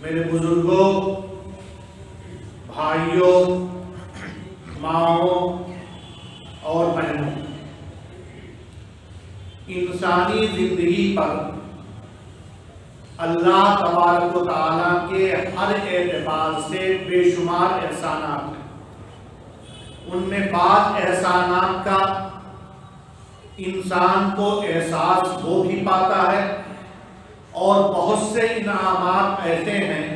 میرے بزرگوں، بھائیوں، ماؤں اور بہنوں، انسانی زندگی پر اللہ تبارک و تعالیٰ کے ہر اعتبار سے بے شمار احسانات ہیں۔ ان میں بعض احسانات کا انسان کو احساس ہو بھی پاتا ہے، اور بہت سے انعامات ایسے ہیں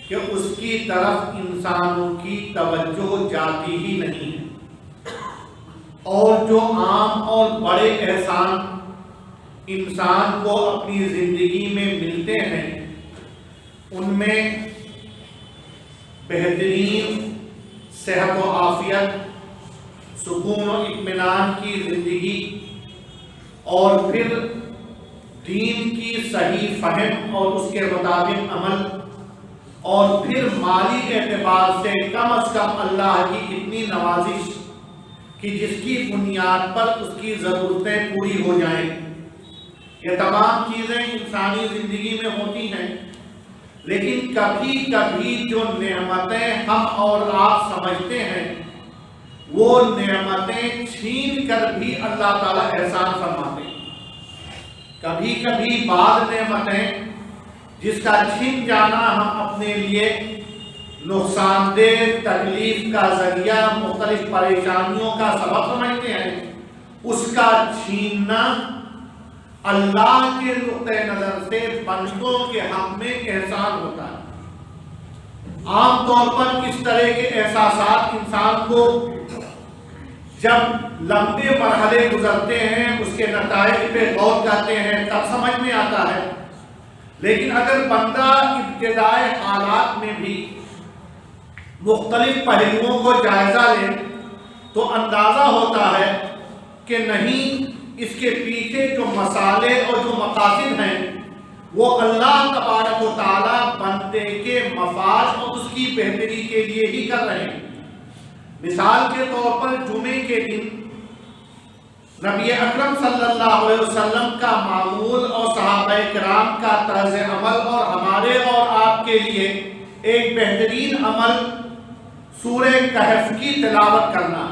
کہ اس کی طرف انسانوں کی توجہ جاتی ہی نہیں ہے۔ اور جو عام اور بڑے احسان انسان کو اپنی زندگی میں ملتے ہیں، ان میں بہترین صحت و عافیت، سکون و اطمینان کی زندگی، اور پھر دین کی صحیح فہم اور اس کے مطابق عمل، اور پھر مالی اعتبار سے کم از کم اللہ کی اتنی نوازش کہ جس کی بنیاد پر اس کی ضرورتیں پوری ہو جائیں۔ یہ تمام چیزیں انسانی زندگی میں ہوتی ہیں، لیکن کبھی کبھی جو نعمتیں ہم اور آپ سمجھتے ہیں، وہ نعمتیں چھین کر بھی اللہ تعالیٰ احسان فرماتے ہیں۔ کبھی کبھی بعض نعمتیں جس کا چھن جانا ہم اپنے لیے نقصان دہ، تکلیف کا ذریعہ، مختلف پریشانیوں کا سبب سمجھتے ہیں، اس کا چھیننا اللہ کے نقطۂ نظر سے بندوں کے حق میں احسان ہوتا ہے۔ عام طور پر اس طرح کے احساسات انسان کو جب لمبے مرحلے گزرتے ہیں، اس کے نتائج پہ غور کرتے ہیں، تب سمجھ میں آتا ہے۔ لیکن اگر بندہ ابتدائی حالات میں بھی مختلف پہلوؤں کو جائزہ لے تو اندازہ ہوتا ہے کہ نہیں، اس کے پیچھے جو مسالے اور جو مقاصد ہیں وہ اللہ تبارک و تعالیٰ بندے کے مفاد اور اس کی بہتری کے لیے ہی کر رہے ہیں۔ مثال کے طور پر جمعے کے دن نبی اکرم صلی اللہ علیہ وسلم کا معمول اور صحابہ کرام کا طرز عمل اور ہمارے اور آپ کے لیے ایک بہترین عمل سورہ کہف کی تلاوت کرنا۔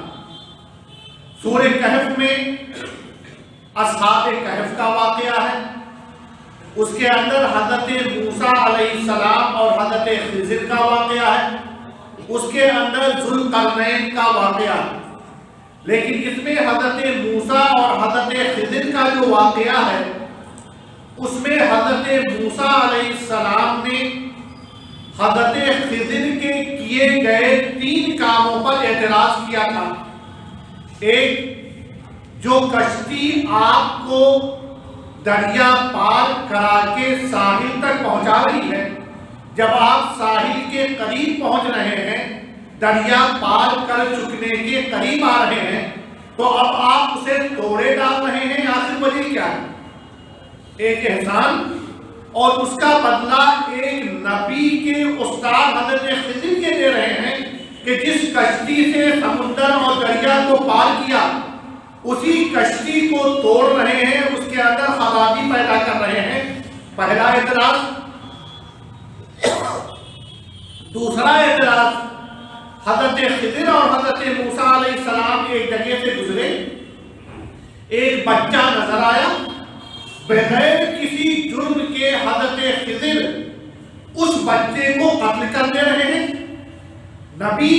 سورہ کہف میں اصحاب کہف کا واقعہ ہے، اس کے اندر حضرت موسیٰ علیہ السلام اور حضرت خضر کا واقعہ ہے، اس کے اندر ذوالقرنین کا واقعہ ہے۔ لیکن اس میں حضرت موسیٰ اور حضرت خضر کا جو واقعہ ہے، اس میں حضرت موسیٰ علیہ السلام نے حضرت خضر کے کیے گئے 3 کاموں پر اعتراض کیا تھا۔ ایک، جو کشتی آپ کو دریا پار کرا کے ساحل تک پہنچا رہی ہے، جب آپ ساحل کے قریب پہنچ رہے ہیں، دریا پار کر چکنے کے قریب آ رہے ہیں، تو اب آپ اسے توڑے ڈال رہے ہیں، آخر وجہ کیا ہے؟ ایک احسان، اور اس کا بدلہ ایک نبی کے استاد حضرت خضر کے دے رہے ہیں کہ جس کشتی سے سمندر اور دریا کو پار کیا، اسی کشتی کو توڑ رہے ہیں، اس کے اندر خرابی پیدا کر رہے ہیں۔ پہلا اعتراض۔ دوسرا اعتراض، حضرت خضر اور حضرت موسیٰ علیہ السلام ایک جگہ سے گزرے، ایک بچہ نظر آیا، بغیر کسی جرم کے حضرت خضر اس بچے کو قتل کر دے رہے ہیں۔ نبی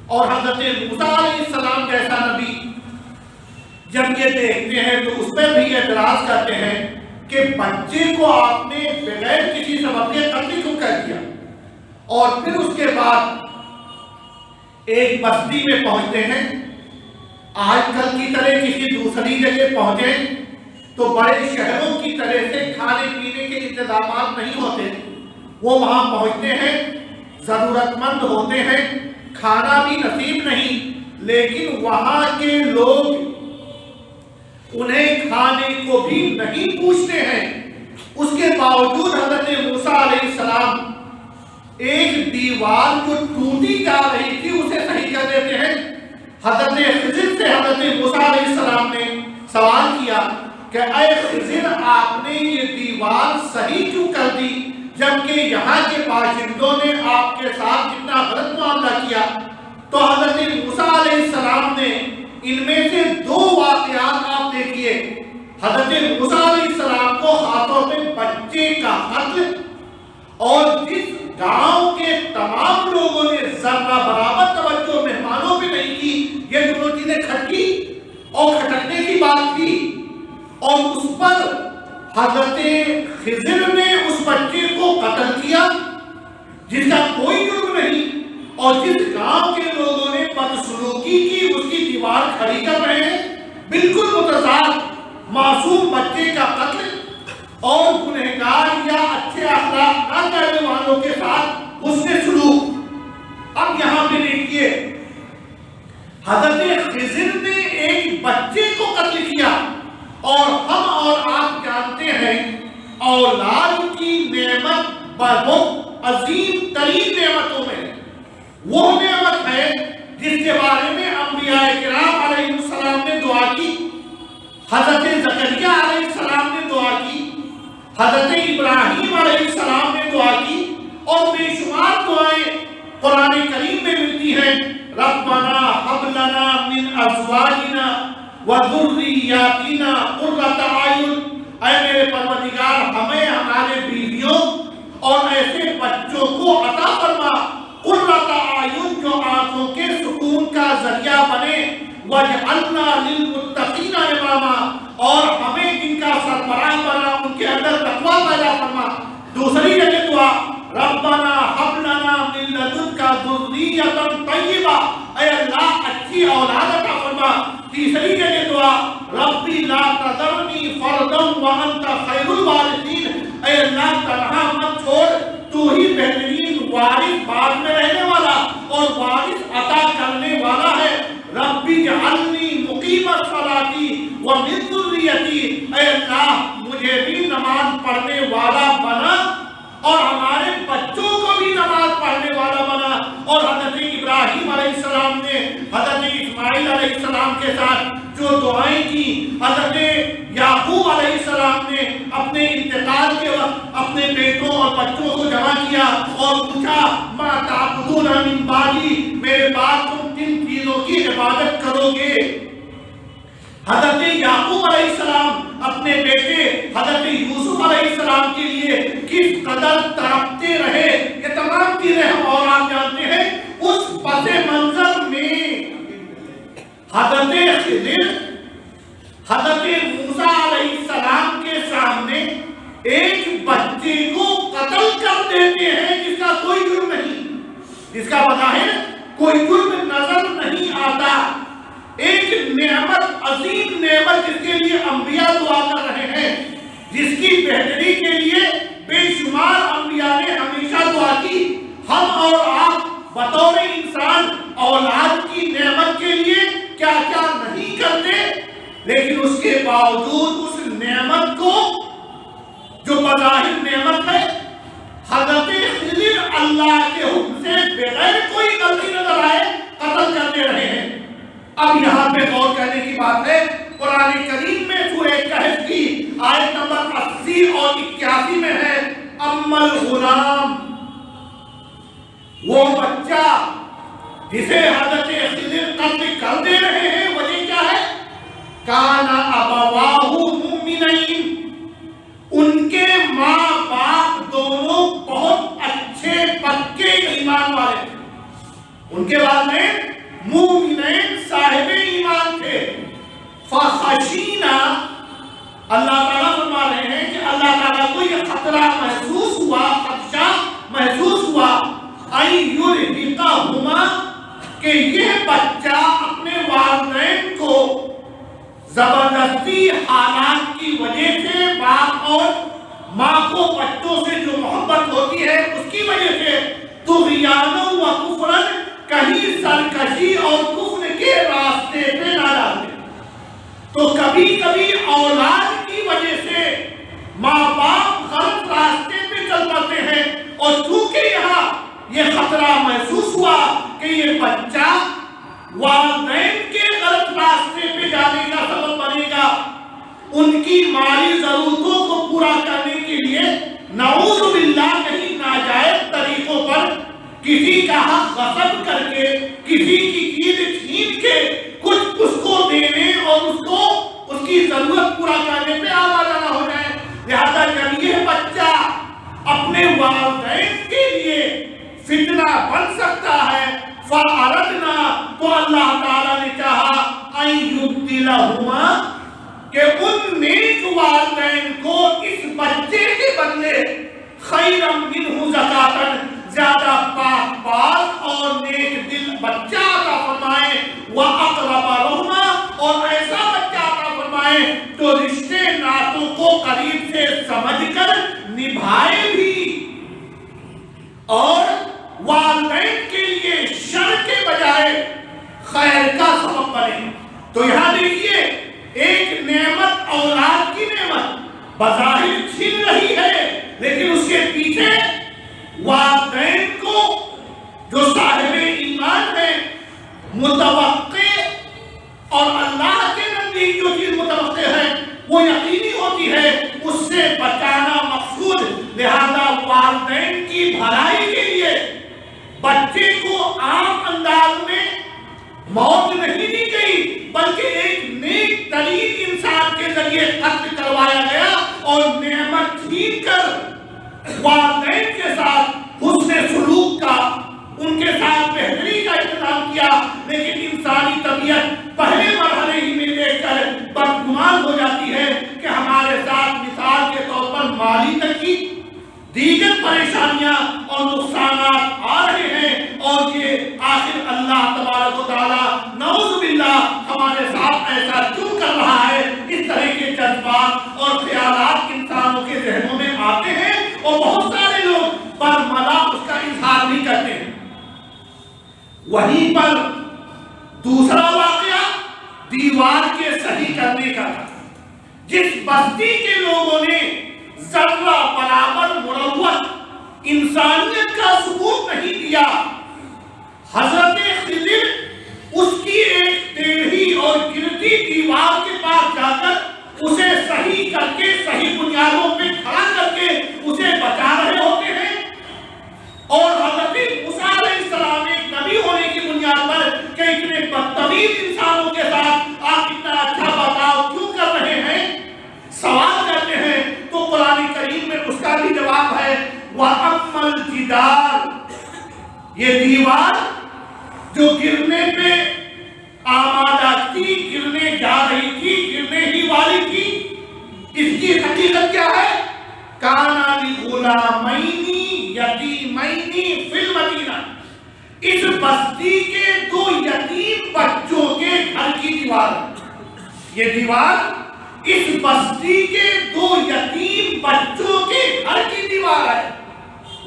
اور حضرت موسیٰ علیہ السلام جیسا نبی جب یہ دیکھتے ہیں تو اس پہ بھی اعتراض کرتے ہیں کہ بچے کو آپ نے بغیر کسی سبب کے قتل کیوں کر دیا۔ اور پھر اس کے بعد ایک بستی میں پہنچتے ہیں۔ آج کل کی طرح کسی دوسری جگہ پہنچے تو بڑے شہروں کی طرح سے کھانے پینے کے انتظامات نہیں ہوتے، وہ وہاں پہنچتے ہیں، ضرورت مند ہوتے ہیں، کھانا بھی نصیب نہیں، لیکن وہاں کے لوگ انہیں کھانے کو بھی نہیں پوچھتے ہیں۔ اس کے باوجود حضرت موسیٰ علیہ السلام ایک دیوار جو ٹوٹی جا رہی تھی اسے صحیح کر دیتے ہیں۔ حضرت خضر سے حضرت موسیٰ علیہ السلام نے سوال کیا کہ اے خضر آپ نے یہ دیوار صحیح کیوں کر دی جبکہ یہاں کے باشندوں نے آپ کے ساتھ اتنا غلط معاملہ کیا؟ تو حضرت موسیٰ علیہ السلام نے ان میں سے دو واقعات آپ دیکھیے. حضرت موسیٰ علیہ السلام کو خاص طور پہ بچے کا قتل اور جس گاؤں کے تمام لوگوں نے ذرہ برابر توجہ مہمانوں پہ نہیں کی، یہ دونوں چیزیں کھٹکی اور کھٹکنے کی بات تھی، اور اس پر حضرت خضر نے اس بچے کو قتل کیا جس کا کوئی جرم نہیں، اور جس گاؤں کے لوگوں نے بدسلوکی کی اس کی دیوار کھڑی کر رہے ہیں. بالکل متضاد معصوم بچے کا قتل اور گنہگار یا اچھے اخلاق نہ کرنے والوں کے ساتھ اس نے سلوک. اب یہاں پہ دیکھیے حضرت خضر نے ایک بچے کو قتل کیا، اور ہم اور آپ جانتے ہیں اولاد کی نعمت بہت عظیم ترین نعمتوں میں وہ نعمت ہے جس کے بارے میں انبیاء کرام علیہ السلام نے دعا کی. حضرت زکریا علیہ السلام نے دعا کی، حضرت ابراہیم علیہ السلام نے دعا کی، اور بے شمار دعائیں قرآن کریم میں ملتی ہیں. ربنا ہب لنا من ازواجنا وذریاتنا قرۃ اعین، اے میرے پروردگار ہمیں ہمارے بیویوں اور ایسے بچوں کو عطا فرما قرۃ اعین جو آنکھوں کے سکون کا ذریعہ بنے، وجعلنا للمتقین اماما، اور ہمیں جن کا سربراہ بنا ان کے اندر تقویٰ پیدا فرما. دوسری جگہ دعا ربنا ہب لنا من لدنک ذریۃ طیبہ، اے اللہ اچھی اولاد عطا فرما. تیسری جگہ دعا ربی لا تذرنی فردا وانت خیر الوارثین، اے اللہ تنہا مت چھوڑ، تو ہی بہترین وارث بعد میں رہنے والا اور وارث عطا کرنے والا ہے. ربی اجعلنی مقیم الصلاۃ ومن ذریتی، اے اللہ مجھے بھی نماز پڑھنے والا بنا اور ہمارے بچوں کو بھی نماز پڑھنے والا بنا. اور حضرت ابراہیم علیہ السلام نے حضرت اسماعیل علیہ السلام کے ساتھ جو دعائیں کی، حضرت یعقوب علیہ السلام نے اپنے انتقال کے وقت اپنے بیٹوں اور بچوں کو جمع کیا اور پوچھا ما تعبدون من بعدی، میرے بعد تم کن چیزوں کی عبادت کرو گے. حضرت یعقوب علیہ السلام اپنے بیٹے حضرت یوسف علیہ السلام کے لیے کس قدر تڑپتے رہے، یہ تمام چیزیں ہم اور آپ جانتے ہیں. اس پس منظر میں حضرت خضر حضرت موسیٰ علیہ السلام کے سامنے ایک بچے کو قتل کر دیتے ہیں جس کا کوئی جرم نہیں، جس کا بظاہر کوئی جرم نظر نہیں آتا. ایک نعمت، عظیم نعمت جس کے لیے انبیاء دعا کر رہے ہیں، جس کی بہتری کے لیے بے شمار انبیاء نے ہمیشہ دعا کی. ہم اور آپ بطور انسان اولاد کی نعمت کے لیے کیا کیا نہیں کرتے، لیکن اس کے باوجود اس نعمت کو جو بظاہر نعمت ہے حضرت خضر اللہ کے حکم سے بغیر کوئی غلطی نظر آئے قتل کرتے رہے ہیں. اب یہاں پہ غور کرنے کی بات ہے، قرآن کریم میں سورہ کہف کی آیت نمبر 80 اور 81 میں ہے اما الغلام، وہ بچہ جسے حضرت خضر قتل کر دے رہے ہیں، وجہ کیا ہے؟ کانا ابواہ مؤمنین، ان کے ماں باپ دونوں بہت اچھے پکے ایمان والے تھے، ان کے والدین مومنین صاحب ایمان تھے. فخشینا، اللہ تعالیٰ فرما رہے ہیں کہ اللہ تعالیٰ کو یہ خطرہ محسوس ہوا، خدشہ محسوس ہوا، یرہقہما، کہ یہ بچہ اپنے والدین کو زبردستی حالات کی وجہ سے، باپ اور ماں کو بچوں سے جو محبت ہوتی ہے اس کی وجہ سے طغیانا و کفرن، کہیں سرکشی اور کفر کے راستے پہ نہ ڈالتے. تو کبھی کبھی اولاد کی وجہ سے ماں باپ غلط راستے پہ چل پاتے ہیں، اور چونکہ یہاں یہ خطرہ محسوس ہوا کہ یہ بچہ والدین کے غلط راستے پہ جانے کا سبب بنے گا، ان کی مالی ضرورتوں کو پورا کرنے کے لیے نعوذ باللہ کہیں ناجائز طریقوں پر کسی کا حق غصب کر کے، کسی کی چیز چھین کے کچھ اس کو دینے اور اس کی ضرورت پورا کرنے پہ آوازہ نہ ہو جائے۔ لہذا جب یہ بچہ اپنے والدین کے لیے فتنہ بن سکتا ہے، فَأَرَدْنَا، تو اللہ تعالیٰ نے چاہا أَن يُبْدِلَهُمَا، کہ ان نیک والدین کو اس بچے کے بدلے خیرا منہ زکاتن، زیادہ پاک باز اور نیک دل بچہ عطا فرمائے، وَأَقْرَبَ رَحْمًا، اور ایسا بچہ عطا فرمائے تو رشتے ناتوں کو قریب سے سمجھ کر نبھائے بھی اور والدین کے لیے شر کے بجائے خیر کا سبب بنے۔ تو یہاں دیکھیے ایک نعمت، اولاد کی نعمت بظاہر چھن رہی ہے، لیکن اس کے پیچھے والدین کو جو صاحب ایمان ہے متوقع، اور اللہ کے نزدیک جو چیز متوقع ہے وہ یقینی ہوتی ہے، اس سے بچانا مقصود۔ لہذا والدین کی بھلائی کے لیے بچے کو عام انداز میں موت نہیں دی گئی، بلکہ ایک نیک ترین انسان کے ذریعے قتل کروایا گیا اور نعمت چھین کر والدین کے ساتھ حسن سلوک کا، ان کے ساتھ بہتری کا انتظام کیا۔ لیکن انسانی طبیعت پہلے مرحلے ہی میں دیکھ کر بدگمان ہو جاتی ہے کہ ہمارے ساتھ مثال کے طور پر مالی تنگی، دیگر پریشانیاں اور نقصانات آ رہے ہیں، اور یہ آخر اللہ تبارک و تعالیٰ نعوذ باللہ ہمارے ساتھ ایسا کیوں کر رہا ہے؟ اس طرح کے جذبات اور خیالات انسانوں کے ذہنوں میں آتے ہیں اور بہت سارے لوگ برملا اس کا اظہار نہیں کرتے ہیں۔ وہیں پر دوسرا واقعہ دیوار کے صحیح کرنے کا تھا۔ جس بستی کے لوگوں نے ذرہ برابر مروت انسانیت کا ثبوت نہیں دیا، حضرت خضر اس کی ایک ٹیڑھی اور گرتی دیوار کے پاس جا کر اسے صحیح کر کے، صحیح بنیادوں پہ کھڑا کر کے اسے بچا رہے ہوتے ہیں، اور حضرت موسیٰ علیہ السلام ایک نبی ہونے کی بنیاد پر کہ اتنے بدتمیز انسانوں کے ساتھ آپ اتنا اچھا بتاؤ کیوں کر رہے ہیں سوال کرتے ہیں، تو قرآن کریم میں اس کا بھی جواب ہے وَأَمَّا الْجِدَارُ، یہ دیوار جو گرنے پہ آمادہ تھی، گرنے جا رہی تھی، گرنے ہی والی تھی، اس کی حقیقت کیا ہے؟ کانا لِغُلَامَيْنِ یتیمین فی المدینہ، اس بستی کے دو یتیم بچوں کے گھر کی دیوار، یہ دیوار اس بستی کے دو یتیم بچوں کے گھر کی دیوار ہے۔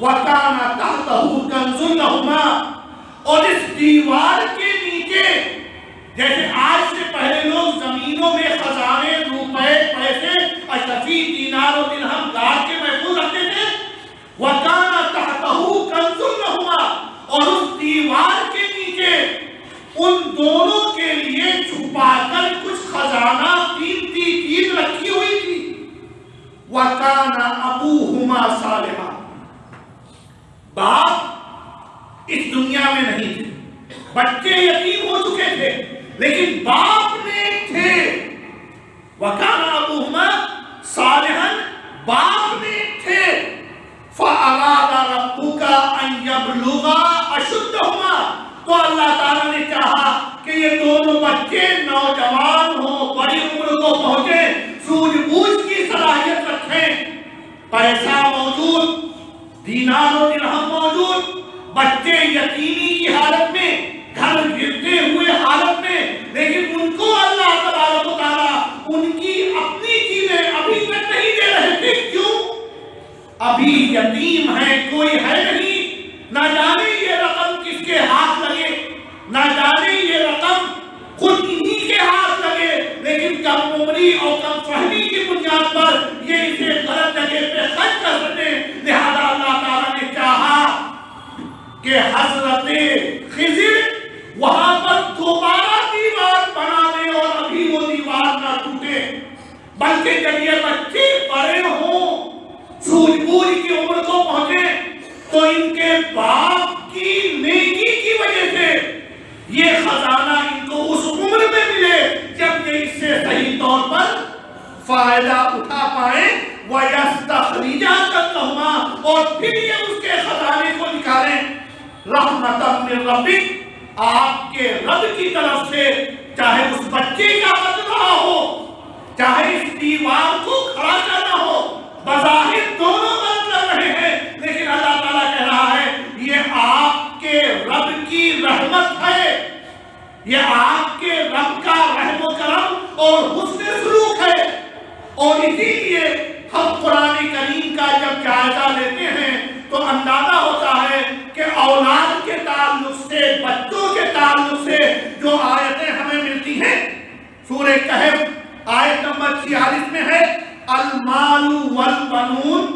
وَكَانَ تَحْتَهُ كَنْزٌ لَهُمَا، اور اس دیوار کے نیچے جیسے آج سے پہلے لوگ زمینوں میں خزانے، روپے، پیسے، اشرفی، دینار و درہم گاڑ کے محفوظ رکھتے تھے، وَكَانَ تَحْتَهُ كَنْزٌ لَهُمَا، اور اس دیوار کے نیچے ان دونوں کے لیے چھپا کر کچھ خزانہ، قیمتی چیز رکھی ہوئی تھی۔ وَكَانَ أَبُوهُمَا صَالِحًا، باپ اس دنیا میں نہیں تھے، بچے یتیم ہو چکے تھے، لیکن باپ نے تھے۔ وَكَانَ أَبُوهُمَا صَالِحًا، باپ نے تھے۔ فَأَرَادَ رَبُّكَ أَن يَبْلُغَا أَشُدَّهُمَا، تو اللہ تعالیٰ نے چاہا کہ یہ دونوں بچے نوجوان ہوں، بڑی عمر کو پہنچے، سوجھ بوجھ کی صلاحیت رکھیں، پیسہ موجود، دینار و درہم موجود، بچے یتیمی کی حالت میں، گھر گرتے ہوئے حالت میں، لیکن ان کو اللہ تبارک و تعالیٰ ان کی اپنی چیزیں ابھی تک نہیں دے رہے تھے۔ کیوں؟ ابھی یتیم ہے، کوئی ہے نہیں، نہ جانے یہ رقم کس کے ہاتھ لگے، نہ جانے یہ رقم خود انہی کے ہاتھ لگے، لیکن کم عمری اور کم فہمی کی بنیاد پر یہ اسے غلط جگہ پہ خرچ کر سکتے۔ لہذا اللہ تعالیٰ نے چاہا کہ حضرت خضر وہاں پر دوبارہ دیوار بنا دے، اور ابھی وہ دیوار نہ ٹوٹے، بلکہ جب یہ بوڑھی کی عمر کو پہنچے تو ان کے باپ کی نیکی کی وجہ سے یہ خزانہ ان کو اس عمر میں ملے جب یہ اس سے صحیح طور پر فائدہ اٹھا پائیں وَيَسْتَخْرِجَكَ لَهُمَا اور پھر یہ اس کے خزانے کو نکالیں رحمتاً من ربک آپ کے رب کی طرف سے چاہے اس بچے کا بچ رہا ہو چاہے اس دیوار کو کھڑا کرنا ہو بظاہر دونوں بات لگ رہے ہیں لیکن اللہ تعالیٰ کہہ رہا ہے یہ آپ کے رب کی رحمت ہے یہ آپ کے رب کا رحم و کرم اور حسن سلوک ہے اور اسی لیے ہم قرآن کریم کا جب جائزہ لیتے ہیں تو اندازہ ہوتا ہے کہ اولاد کے تعلق سے بچوں کے تعلق سے جو آیتیں ہمیں ملتی ہیں سورہ کہف آیت نمبر 46 میں ہے المال والبنون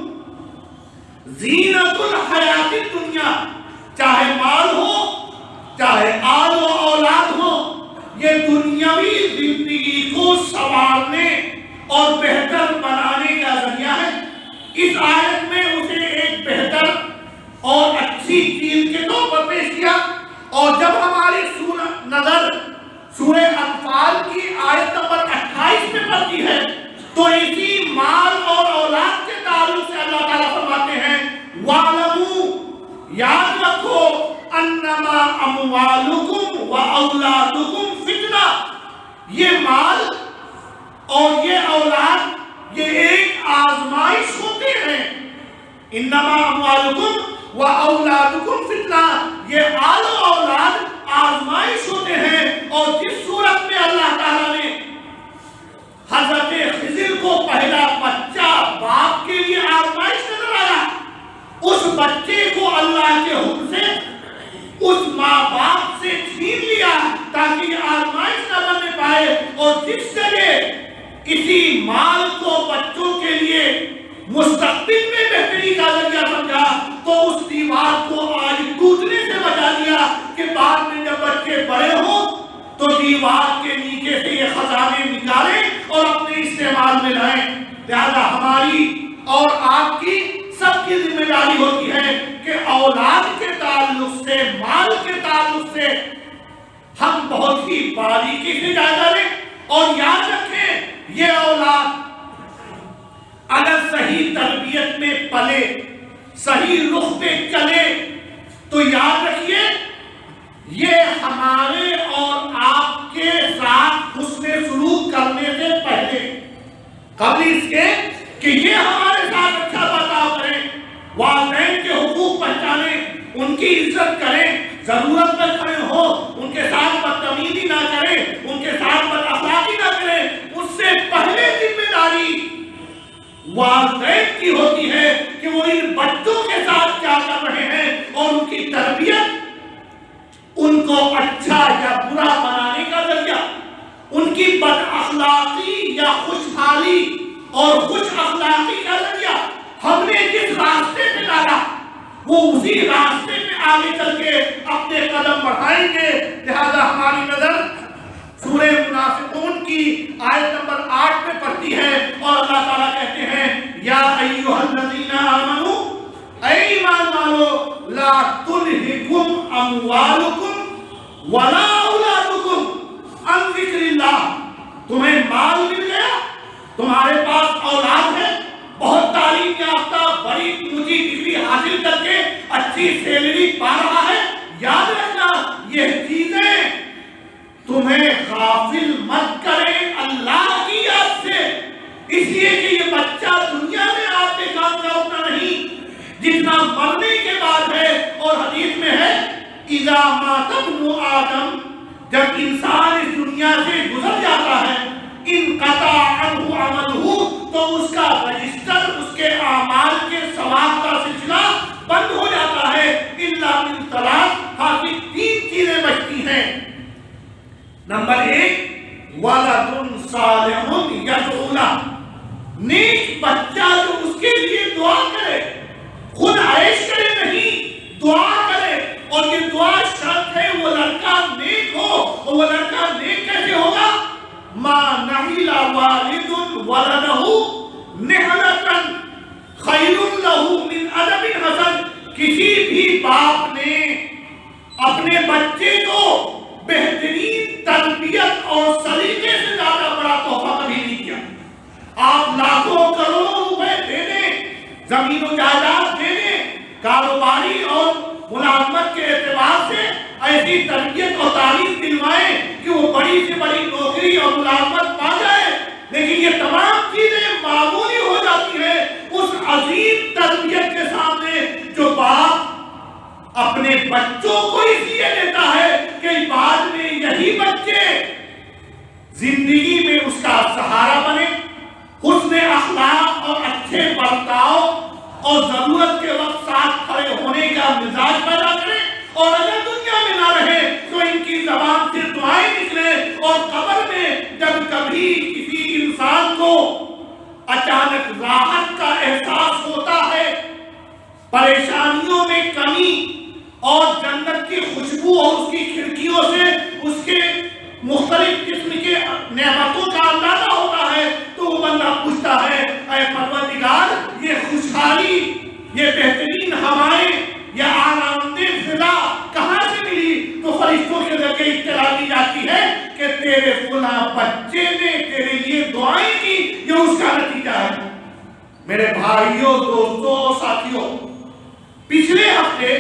زینت الحیات الدنیا چاہے مال ہو چاہے آل و اولاد ہو یہ دنیاوی زندگی کو سنوارنے اور بہتر بنانے کا ذریعہ ہے اس آیت میں اسے ایک بہتر اور اچھی چیز کے طور پر پیش کیا اور جب ہماری نظر سورہ انفال کی آیت نمبر 28 میں پڑتی ہے تو اسی مال اور اولاد کے تعلق سے اللہ تعالیٰ فرماتے ہیں وَاعْلَمُوا یاد رکھو انما اموالکم و اولادکم فتنہ یہ مال اور یہ اولاد یہ ایک آزمائش ہوتے ہیں انما اموالکم و اولادکم فتنہ یہ آل و اولاد آزمائش ہوتے ہیں اور جس صورت میں اللہ تعالیٰ نے حضرت خضر کو پہلا بچہ باپ کے لیے آزمائش نظر آیا اس بچے کو اللہ کے حکم سے اس ماں باپ سے چھین لیا تاکہ یہ آزمائش نہ بننے پائے اور جس جگہ اسی مال کو بچوں کے لیے مستقبل میں بہتری کا ذریعہ سمجھا تو اس دیوار کو آج ٹوٹنے سے بچا دیا کہ بعد میں جب بچے بڑے ہوں تو دیوار کے نیچے سے یہ خزانے نکالیں اور اپنے استعمال میں لائیں لہذا ہماری اور آپ کی سب کی ذمہ داری ہوتی ہے کہ اولاد کے تعلق سے مال کے تعلق سے ہم بہت ہی باریکی سے جائزہ لیں اور یاد رکھیں یہ اولاد اگر صحیح تربیت میں پلے صحیح رخ پہ چلے تو یاد رکھیے یہ ہمارے اور آپ کے ساتھ حسن سلوک کرنے سے پہلے قبل اس کے کہ یہ ہمارے ساتھ اچھا برتاؤ کریں والدین کے حقوق پہچانیں ان کی عزت کریں ضرورت پر کھڑے ہو ان کے ساتھ بدتمیزی نہ کریں ان کے ساتھ بد اخلاقی نہ کریں اس سے پہلے ذمہ داری والدین کی ہوتی ہے کہ وہ ان بچوں کے ساتھ کیا کر رہے ہیں اور ان کی تربیت ان کو اچھا یا برا بنانے کا ذریعہ ان کی بد اخلاقی یا خوشحالی اور خوش اخلاقی کا ذریعہ ہم نے جس راستے پہ ڈالا وہ اسی راستے پہ آگے چل کے اپنے قدم بڑھائیں گے لہذا ہماری نظر سورہ منافقون کی آیت نمبر 8 میں پڑھتی ہے اور اللہ تعالیٰ کہتے ہیں یا ایھا الذین آمنوا اے ایمان والو لا تلہکم اموالکم ولا اولادکم عن ذکر اللہ تمہیں مال مل گیا تمہارے پاس اولاد ہے بہت تعلیم یافتہ بڑی اونچی ڈگری حاصل کر کے اچھی سیلری پا رہا ہے یاد رکھنا یہ چیزیں تمہیں غافل مت کریں اللہ کی یاد سے اس لیے کہ یہ بچہ دنیا میں آپ کے کام کا اتنا نہیں جتنا مرنے کے بعد ہے اور حدیث میں ہے اذا مات ابن آدم جب انسان اس دنیا سے گزر جاتا ہے انقطع عنہ عملہ تو اس کا رجسٹر اس کے اعمال کے ثواب کا سلسلہ بند ہو جاتا ہے الا من ثلاث خاصی 3 چیزیں بچتی ہیں نمبر 1 ولد صالح یدعو لہ نیک بچہ جو اس کے لیے دعا کرے خود عیش کرے نہیں دعا کرے اور یہ دعا شرط ہے وہ لڑکا نیک ہو اور وہ لڑکا نیک کیسے ہوگا ما نحل والد ولدہ نحلتا خیر لہ کسی بھی باپ نے اپنے بچے کو بہترین تربیت اور سلیقے سے زیادہ بڑا تحفہ کبھی نہیں کیا۔ آپ لاکھوں کروڑوں روپے دے دیں، زمین و جائیداد دے دیں، کاروباری اور ملازمت کے اعتبار سے ایسی تربیت اور تعلیم دلوائیں کہ وہ بڑی سے بڑی نوکری اور ملازمت پا جائے، لیکن یہ تمام چیزیں معمولی ہو جاتی ہیں اس عظیم تربیت کے سامنے جو باپ اپنے بچوں کو اس لیے دیتا ہے کہ بعد میں یہی بچے زندگی میں اس کا سہارا بنے، حسن اخلاق اور اچھے برتاؤ اور ضرورت کے وقت ساتھ کھڑے ہونے کا مزاج پیدا کرے، اور اگر دنیا میں نہ رہے تو ان کی زبان سے دعائیں نکلے، اور قبر میں جب کبھی کسی انسان کو اچانک راحت کا احساس ہوتا ہے، پریشانیوں میں کمی اور جنت کی خوشبو اور اس کی کھڑکیوں سے اس کے مختلف قسم کے نعمتوں کا اندازہ ہوتا ہے، تو وہ بندہ پوچھتا ہے اے پروردگار، یہ خوشحالی، یہ بہترین ہوائیں، یہ آرام دہ فضا کہاں سے ملی؟ تو فرشتوں کے ذریعے اطلاع دی جاتی ہے کہ تیرے فلاں بچے نے تیرے لیے دعائیں کی، یہ اس کا نتیجہ ہے۔ میرے بھائیوں، دوستوں، ساتھیوں، پچھلے ہفتے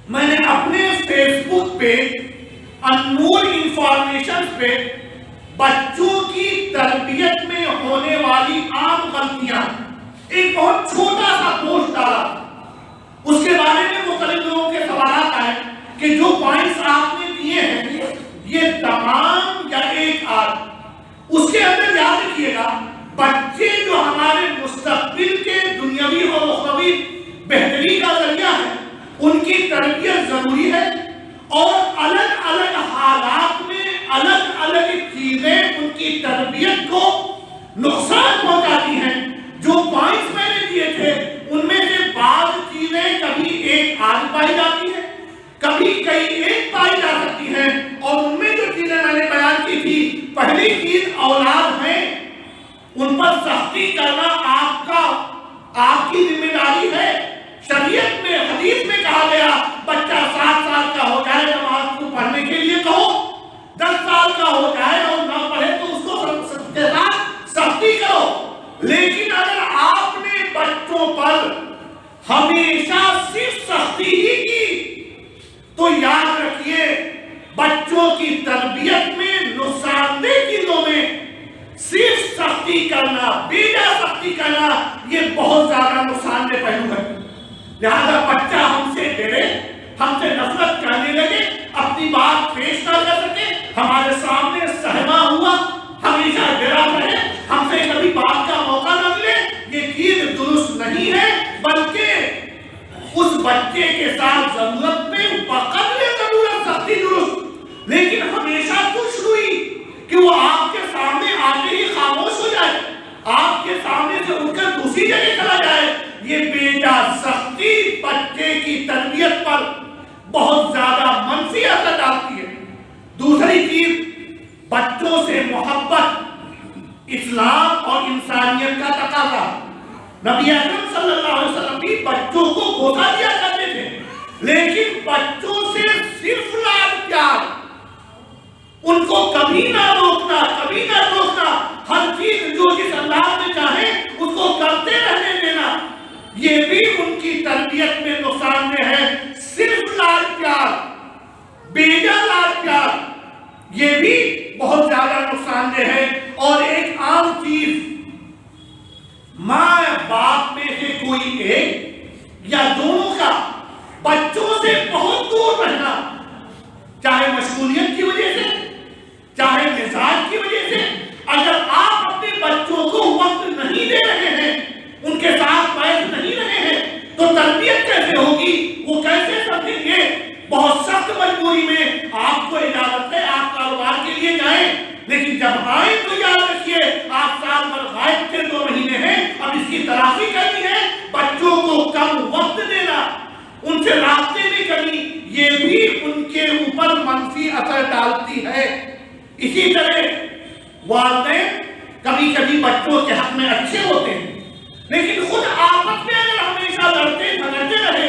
میں نے اپنے فیس بک پہ انمول انفارمیشن پہ بچوں کی تربیت میں ہونے والی عام غلطیاں ایک بہت چھوٹا سا پوسٹ ڈالا۔ اس کے بارے میں مختلف لوگوں کے سوالات آئے کہ جو پوائنٹس آپ نے دیے ہیں یہ تمام یا ایک آدھ، اس کے اندر یاد رکھیے گا بچے جو ہمارے مستقبل کے دنیاوی اور اخروی بہتری کا ذریعہ ہے، ان کی تربیت ضروری ہے، اور الگ الگ حالات میں الگ الگ چیزیں ان کی تربیت کو نقصان پہنچاتی ہیں۔ جو پوائنٹس میں نے دیے تھے ان میں سے بعض چیزیں کبھی ایک آدھ پائی جاتی ہیں، کبھی کئی ایک پائی جا سکتی ہیں، اور ان میں جو چیزیں میں نے بیان کی تھی، پہلی چیز اولاد ہیں، ان پر سختی کرنا آپ کی ذمہ داری ہے۔ شریعت میں، حدیث میں کہا گیا بچہ 7 سال کا ہو جائے نماز کو پڑھنے کے لیے کہو، 10 سال کا ہو جائے اور نہ پڑھے تو اس کو کے ساتھ سختی کرو۔ لیکن اگر آپ نے بچوں پر ہمیشہ صرف سختی ہی کی تو یاد رکھیے بچوں کی تربیت میں نقصان دہ چیزوں میں صرف سختی کرنا، بیجا سختی کرنا، یہ بہت زیادہ نقصان دہ پہلو ہے۔ لہذا بچہ ہم سے ڈرے، ہم سے نفرت کرنے لگے، اپنی بات پیش نہ کر سکے، ہمارے سامنے سہما ہوا ہمیشہ ڈرا رہے، ہم سے کبھی بات کا موقع نہ ملے، یہ چیز درست نہیں ہے، بلکہ اس بچے کے ساتھ ضرورت میں بقدر ضرورت سختی درست، لیکن ہمیشہ خوش ہوئی کہ وہ آپ کے سامنے آتے ہی خاموش ہو جائے، آپ کے سامنے سے اٹھ کر دوسری جگہ چلا جائے، یہ بیجا سختی بچے کی تربیت پر بہت زیادہ منفی اثر ڈالتی ہے۔ دوسری چیز، بچوں سے محبت اسلام اور انسانیت کا تقاضا۔ نبی اکرم صلی اللہ علیہ وسلم بھی بچوں کو بوسہ دیا کرتے تھے، لیکن بچوں سے صرف لاڈ پیار، ان کو کبھی نہ روکنا، کبھی نہ ٹوکنا، ہر چیز جو جس انداز میں چاہے اس کو کرتے رہنے دینا، یہ بھی ان کی تربیت میں نقصان دہ ہے۔ صرف لاڈ پیار، بیجا لاڈ پیار، یہ بھی بہت زیادہ نقصان دہ ہے۔ اور ایک عام چیز، ماں باپ میں سے کوئی ایک یا دونوں کا بچوں سے بہت دور رہنا، چاہے مشغولیت کی وجہ سے، چاہے مزاج کی وجہ سے۔ اگر آپ اپنے بچوں کو وقت نہیں دے رہے ہیں، ان کے ساتھ بیٹھ نہیں رہے ہیں، تو تربیت کیسے ہوگی؟ وہ کیسے سمجھیں گے؟ بہت سخت مجبوری میں آپ کو اجازت ہے آپ کاروبار کے لیے جائیں، لیکن جب آئیں تو یاد رکھیے آپ سال بھر غائب تھے، 2 مہینے ہیں، اب اس کی تلافی کرنی ہے۔ بچوں کو کم وقت دینا، ان سے رابطے میں کمی، یہ بھی ان کے اوپر منفی اثر ڈالتی ہے۔ اسی طرح والدین کبھی کبھی بچوں کے حق میں اچھے ہوتے ہیں، لیکن خود آپس میں اگر ہمیشہ لڑتے جھگڑتے رہے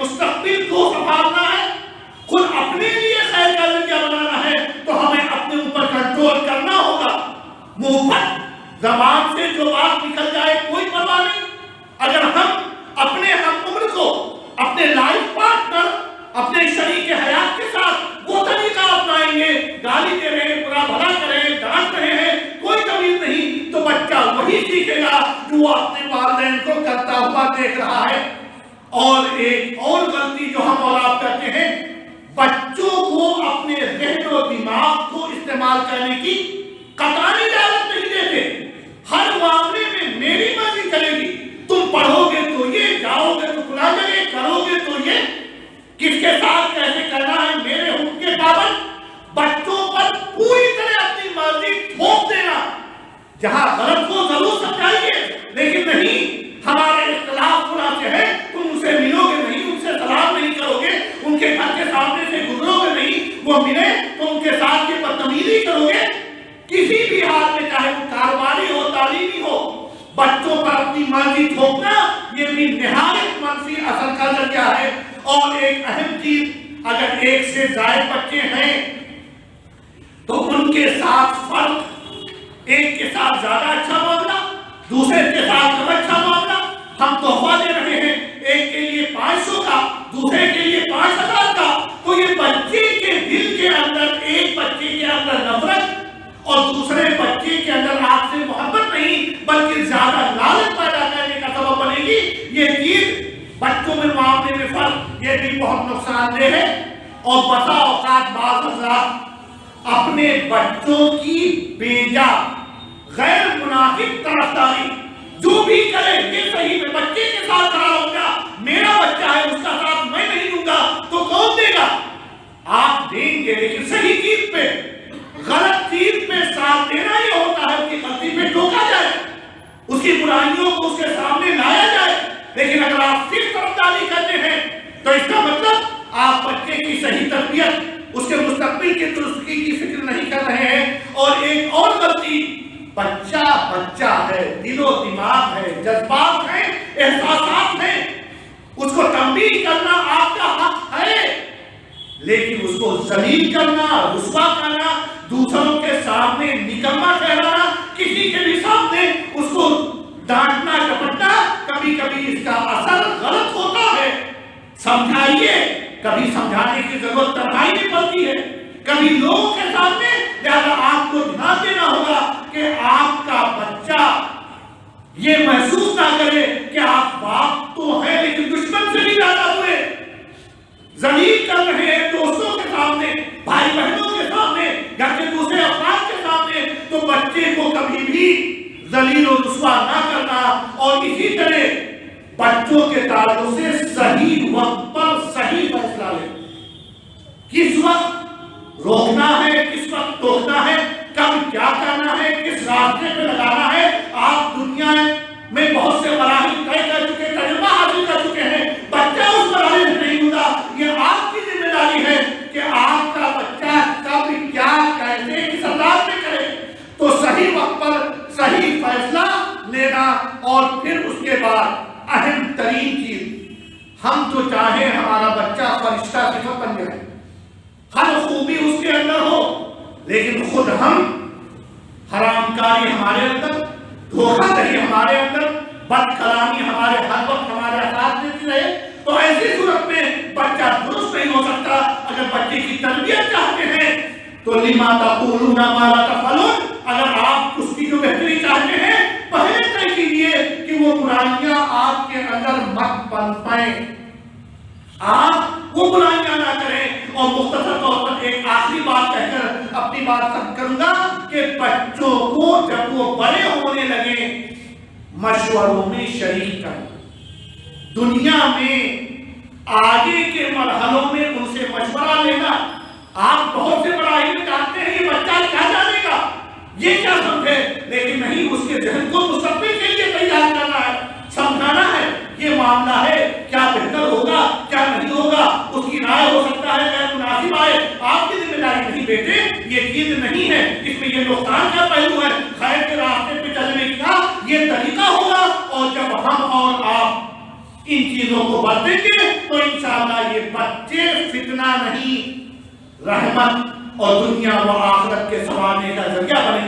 مستقبل کو سنبھالنا ہے، خود اپنے لیے خیر کا ذریعہ بنانا ہے، تو ہمیں اپنے اوپر کنٹرول کرنا ہوگا۔ منہ پر زبان سے جو بات نکل جائے کوئی پرواہ نہیں، اگر ہم اپنے ہم عمر کو، اپنے لائف پارٹنر، اپنے شریک حیات کے ساتھ وہ طریقہ اپنائیں گے، گالی دے رہے ہیں، برا بھلا کر رہے ہیں، ڈانٹ رہے ہیں، کوئی تمیز نہیں، تو بچہ وہی سیکھے گا جو وہ اپنے والدین کو کرتا ہوا دیکھ رہا ہے۔ اور ایک اور غلطی جو ہم اور آپ کرتے ہیں، بچوں کو اپنے ذہن و دماغ کو استعمال کرنے کی قطعی اجازت نہیں دیتے۔ ہر معاملے میں میری مرضی چلے گی، تم پڑھو گے تو یہ، جاؤ گے تو فلاں جگہ، کرو گے تو یہ، کس کے ساتھ کیسے کرنا ہے میرے حکم کے پابند۔ بچوں پر پوری طرح اپنی مرضی تھوپ دینا، جہاں غلط کو ضرور سمجھائیے، لیکن نہیں ہمارے اختلاف فلاں سے ہے، تم ان سے ملو گے نہیں، ان سے سلام نہیں کرو گے، ان کے گھر کے سامنے سے گزرو گے نہیں، وہ ملے تو ان کے ساتھ یہ بدتمیزی کرو گے۔ کسی بھی حال میں، چاہے وہ کاروباری ہو، تعلیمی ہو، بچوں پر اپنی مرضی تھوپنا یہ بھی نہایت منفی اثر کا ذریعہ ہے۔ اور ایک اہم چیز، اگر ایک سے زائد بچے ہیں تو ان کے ساتھ فرق، ایک کے ساتھ زیادہ اچھا معاملہ، دوسرے کے ساتھ کم اچھا معاملہ۔ ہم تحفہ دے رہے ہیں، ایک کے لیے 500 کا، دوسرے کے لیے 5000 کا، تو یہ بچے کے دل کے اندر، ایک بچے کے اندر نفرت اور دوسرے بچے کے اندر آپ سے محبت نہیں بلکہ زیادہ لالچ پیدا کرنے کا سبب بنے گی۔ یہ چیز بچوں میں معاملے میں فرق، یہ بھی بہت نقصان دہ ہے۔ اور بسا اوقات بعض حضرات اپنے بچوں کی بیجا غیر مناسب طرفداری جو بھی کرے، یہ صحیح میں بچے کے ساتھ کھڑا ہو گیا، میرا بچہ ہے، اس کا ساتھ میں نہیں دوں گا، تو کون دے گا؟ آپ دیں گے، لیکن صحیح چیز پہ، غلط چیز پہ ساتھ دینا یہ ہوتا ہے اس کی غلطی پہ ٹوکا جائے، اس کی برائیوں کو اس کے سامنے لایا جائے۔ لیکن اگر آپ صرف طرفداری کرتے ہیں تو اس کا مطلب آپ بچے کی صحیح تربیت، اس کے مستقبل کی درستگی کی فکر نہیں کر رہے ہیں۔ اور ایک اور غلطی، بچہ بچہ ہے، دل و دماغ ہے، جذبات ہیں، احساسات ہیں، اس کو تنبیہ کرنا آپ کا حق ہے، لیکن اس کو ذلیل کرنا، رسوا کرنا، دوسروں کے سامنے نکما ٹھہرانا، کسی کے بھی سامنے اس کو ڈانٹنا ڈپٹنا، کبھی کبھی اس کا اثر غلط ہوتا ہے۔ سمجھائیے، کبھی سمجھانے کی ضرورت تنہائی میں پڑتی ہے، کبھی لوگوں کے سامنے، لہذا آپ کو دھیان دینا ہوگا کہ آپ کا بچہ یہ محسوس نہ کرے کہ آپ باپ تو ہیں لیکن دشمن سے بھی زیادہ ہوئے، ذلیل کر رہے ہیں دوستوں کے سامنے، بھائی بہنوں کے سامنے، گھر کے دوسرے افراد کے سامنے، تو بچے کو کبھی بھی ذلیل و رسوا نہ کرنا۔ اور اسی طرح بچوں کے تعلق سے صحیح وقت پر صحیح فیصلہ لیں، کس وقت روکنا ہے، کس وقت ٹوکنا ہے، کب کیا کرنا ہے، کس راستے پہ لگانا ہے۔ آپ دنیا میں بہت سے مراحل طے کر چکے، تجربہ حاصل کر چکے ہیں، بچہ اس مراحل میں نہیں گزرا، یہ آپ کی ذمہ داری ہے کہ آپ کا بچہ کب کیا کیسے کس انداز میں کرے۔ تو صحیح وقت پر صحیح فیصلہ لینا، اور پھر اس کے بعد اہم ترین چیز، ہم تو چاہیں ہمارا بچہ فرشتہ صفت بن جائے، ہر خوبی اس کے اندر ہو، لیکن خود ہم حرام کاری ہمارے اندر، دھوکہ دہی ہمارے اندر، بد کلامی ہمارے ہر وقت ہمارے ساتھ دیتی رہے، تو ایسی صورت میں بچہ درست نہیں ہو سکتا۔ اگر بچے کی تربیت چاہتے ہیں تو لما تقولون ما لا تفعلون، اگر آپ اس کی جو بہتری چاہتے ہیں پہلے طے کیجیے کہ وہ برائیاں آپ کے اندر مت پنپیں، آپ وہ برائیاں نہ کریں۔ اور مختصر طور پر ایک آخری بات کہہ کر اپنی بات ختم کروں گا کہ بچوں کو جب وہ بڑے ہونے لگے مشوروں میں شریک کریں، دنیا میں آگے کے مرحلوں میں ان سے مشورہ لینا۔ آپ بہت سے مراحل میں جانتے ہیں یہ بچہ کیا جانے گا، یہ کیا سمجھے، لیکن نہیں، اس کے ذہن کو مستقبل کے لیے تیار کرنا ہے، سمجھانا ہے، یہ معاملہ ہے، کیا بہتر ہوگا کیا نہیں ہوگا، اس کی رائے ہو سکتا ہے غیر مناسب آئے، آپ کی ذمہ داری نہیں بیٹے، یہ چیز نہیں ہے، اس میں یہ نقصان کا پہلو ہے، خیر کے راستے پہ چلنے کا یہ طریقہ ہوگا۔ اور جب ہم اور آپ ان چیزوں کو برتیں گے تو انشاءاللہ یہ بچے فتنہ نہیں، رحمت اور دنیا و آخرت کے سنوارنے کا ذریعہ بنیں گے۔